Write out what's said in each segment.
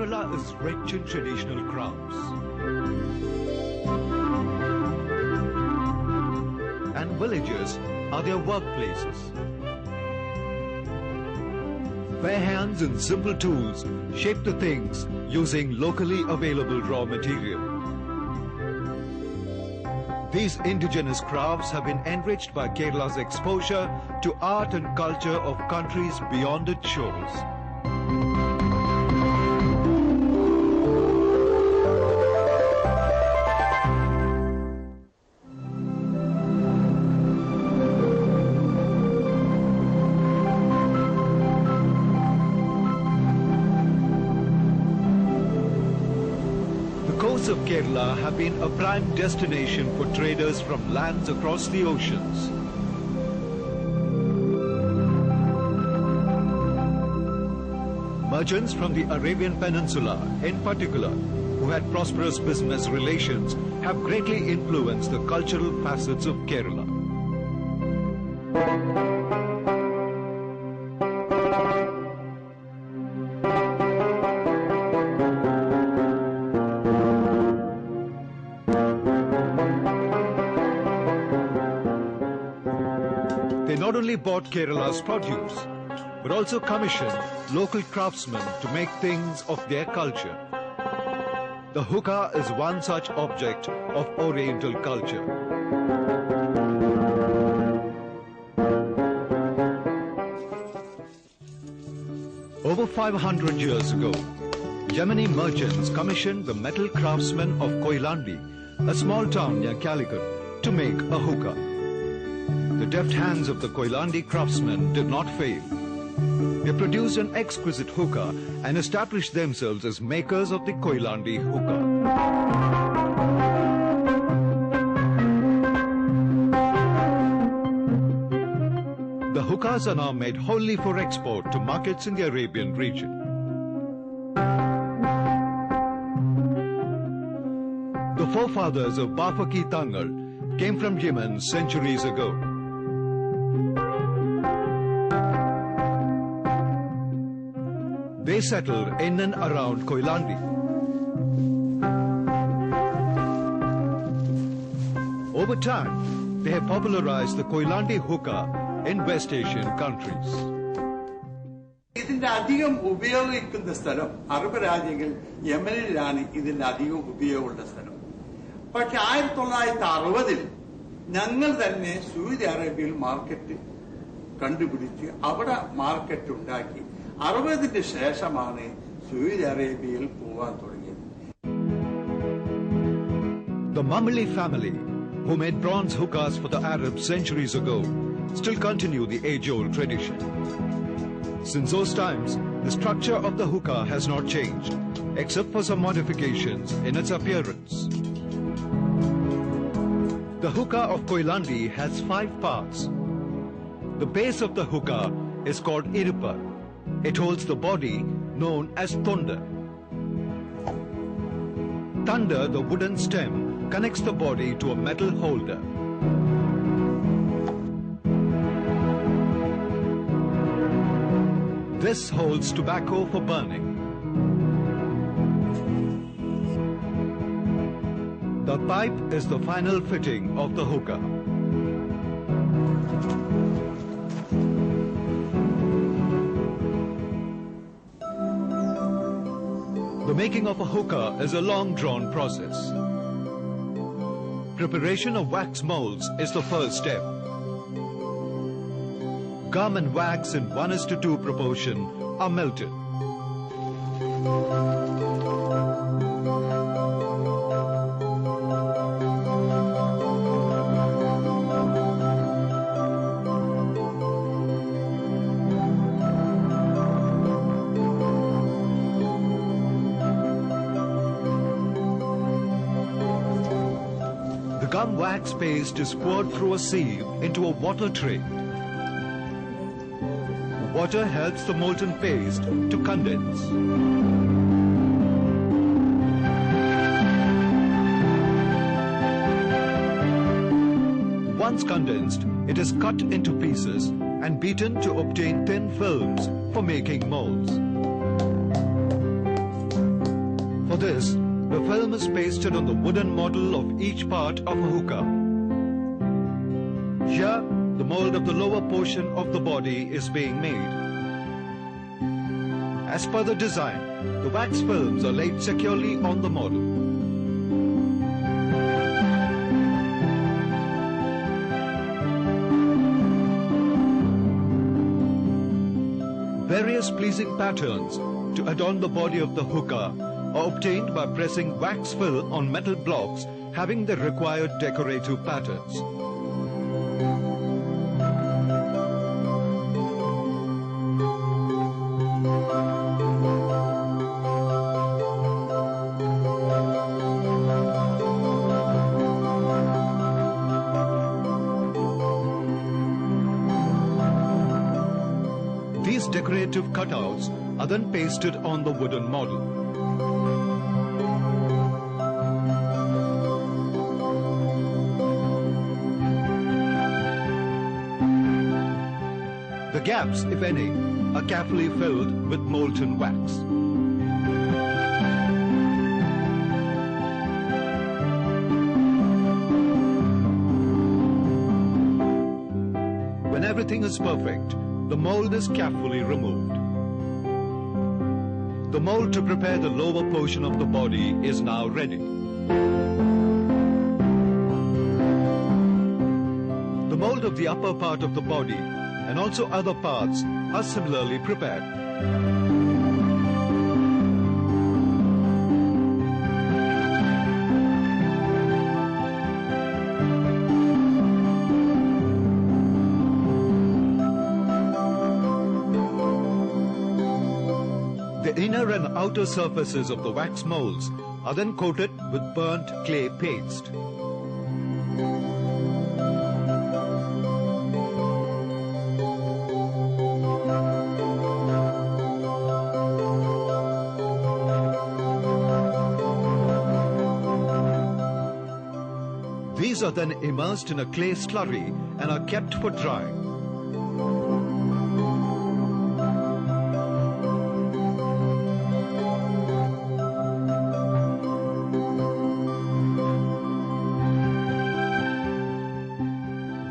Kerala is rich in traditional crafts. And villages are their workplaces. Bare hands and simple tools shape the things using locally available raw material. These indigenous crafts have been enriched by Kerala's exposure to art and culture of countries beyond its shores. The coasts of Kerala have been a prime destination for traders from lands across the oceans. Merchants from the Arabian Peninsula, in particular, who had prosperous business relations, have greatly influenced the cultural facets of Kerala. They not only bought Kerala's produce, but also commissioned local craftsmen to make things of their culture. The hookah is one such object of Oriental culture. Over 500 years ago, Yemeni merchants commissioned the metal craftsmen of Koyilandi, a small town near Calicut, to make a hookah. The deft hands of the Koyilandi craftsmen did not fail. They produced an exquisite hookah and established themselves as makers of the Koyilandi hookah. The hookahs are now made wholly for export to markets in the Arabian region. The forefathers of Bafaki Tangal came from Yemen centuries ago. They settled in and around Koyilandi. Over time, they have popularized the Koyilandi hookah in West Asian countries. ഇതിന്റെ അധികം ഉപയോഗിക്കുന്ന സ്ഥലം Arab രാജ്യങ്ങൾ യമനിലാണ് ഇതിന്റെ അധികം ഉപയോഗമുള്ള സ്ഥലം. പക്ഷെ 1960-ൽ ഞങ്ങൾ തന്നെ സൗദി അറേബ്യയിൽ മാർക്കറ്റ് കണ്ടുപിടിച്ച് അവിടെ മാർക്കറ്റ് ഉണ്ടാക്കി. 60-ന് ശേഷമാണ് സൗദി അറേബ്യയിൽ പോവാൻ തുടങ്ങിയത്. The Mamali family, who made bronze hookahs for the Arabs centuries ago, still continue the age-old tradition. Since those times, the structure of the hookah has not changed, except for some modifications in its appearance. The hookah of Koyilandi has 5 parts. The base of the hookah is called iripar. It holds the body known as thunder. Thunder, the wooden stem, connects the body to a metal holder. This holds tobacco for burning. The pipe is the final fitting of the hookah. The making of a hookah is a long-drawn process. Preparation of wax molds is the first step. Gum and wax in 1:2 proportion are melted. The gum wax paste is poured through a sieve into a water tray. Water helps the molten paste to condense. Once condensed, it is cut into pieces and beaten to obtain thin films for making molds. this, the film is pasted on the wooden model of each part of a hookah. Here, the mold of the lower portion of the body is being made. As per the design, the wax films are laid securely on the model. Various pleasing patterns to adorn the body of the hookah are obtained by pressing wax fill on metal blocks having the required decorative patterns. These decorative cutouts are then pasted on the wooden model. The gaps, if any, are carefully filled with molten wax. When everything is perfect, the mold is carefully removed. The mold to prepare the lower portion of the body is now ready. The mold of the upper part of the body and also other parts are similarly prepared. The inner and outer surfaces of the wax molds are then coated with burnt clay paste. These are then immersed in a clay slurry and are kept for drying.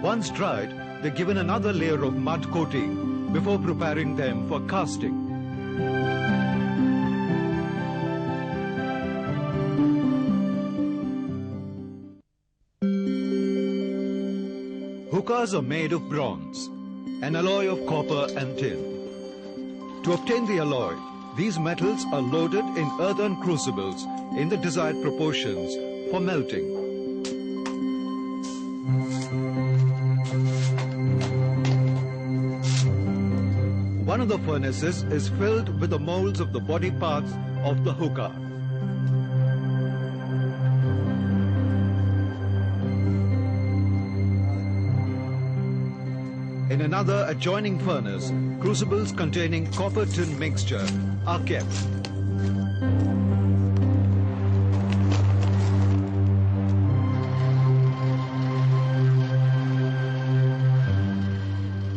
Once dried, they're given another layer of mud coating before preparing them for casting. Hookahs are made of bronze, an alloy of copper and tin. To obtain the alloy, these metals are loaded in earthen crucibles in the desired proportions for melting. One of the furnaces is filled with the molds of the body parts of the hookah. In another adjoining furnace, crucibles containing copper-tin mixture are kept.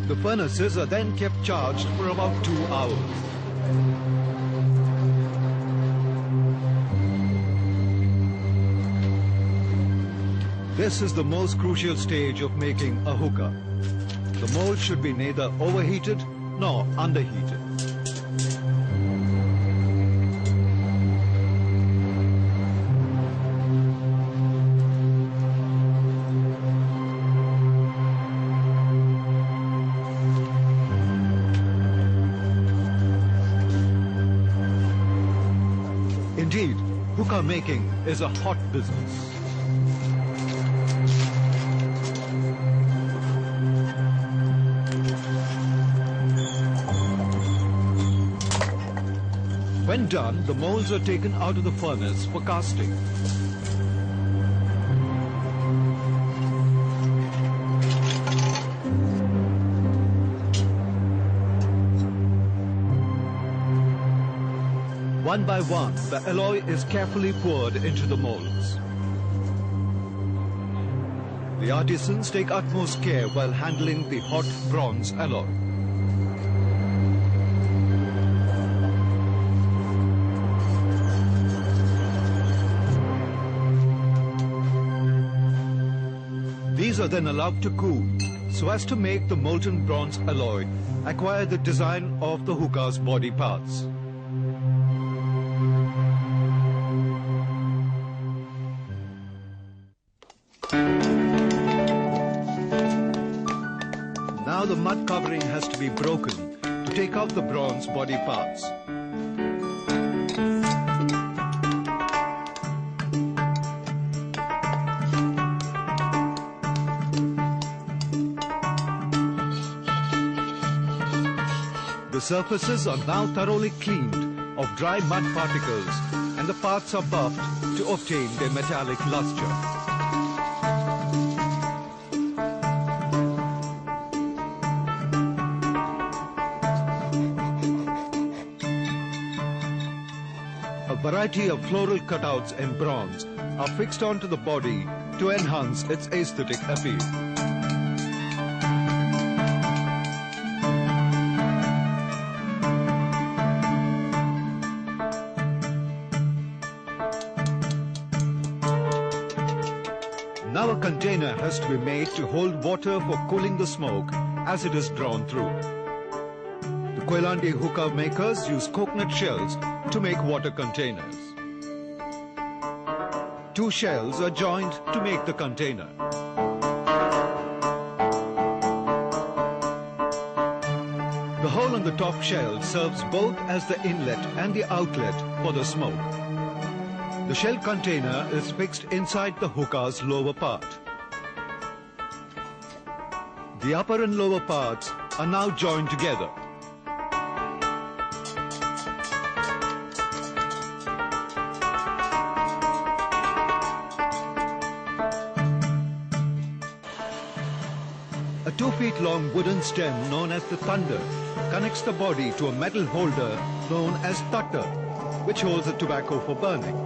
The furnaces are then kept charged for about 2 hours. This is the most crucial stage of making a hookah. The mold should be neither overheated nor underheated. Indeed, hookah making is a hot business. When done, the molds are taken out of the furnace for casting. One by one, the alloy is carefully poured into the molds. The artisans take utmost care while handling the hot bronze alloy. These are then allowed to cool so as to make the molten bronze alloy acquire the design of the hookah's body parts. Now the mud covering has to be broken to take out the bronze body parts. The surfaces are now thoroughly cleaned of dry mud particles and the parts are buffed to obtain their metallic luster. A variety of floral cutouts in bronze are fixed onto the body to enhance its aesthetic appeal. Now a container has to be made to hold water for cooling the smoke as it is drawn through. The Koyilandi hookah makers use coconut shells to make water containers. Two shells are joined to make the container. The hole on the top shell serves both as the inlet and the outlet for the smoke. The shell container is fixed inside the hookah's lower part. The upper and lower parts are now joined together. A 2-feet-long wooden stem known as the thunder connects the body to a metal holder known as tutter, which holds the tobacco for burning.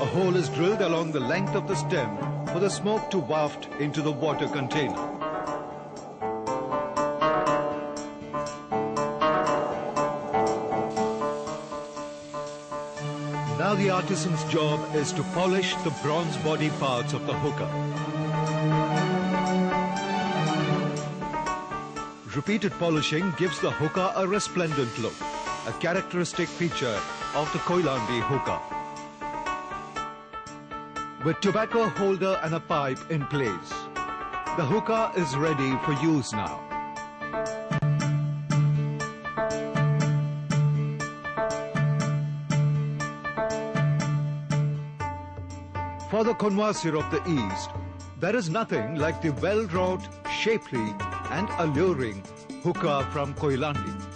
A hole is drilled along the length of the stem for the smoke to waft into the water container. Now the artisan's job is to polish the bronze body parts of the hookah. Repeated polishing gives the hookah a resplendent look, a characteristic feature of the Koyilandi hookah. With tobacco holder and a pipe in place, the hookah is ready for use now. For the connoisseur of the East, there is nothing like the well-wrought, shapely and alluring hookah from Koyilandi.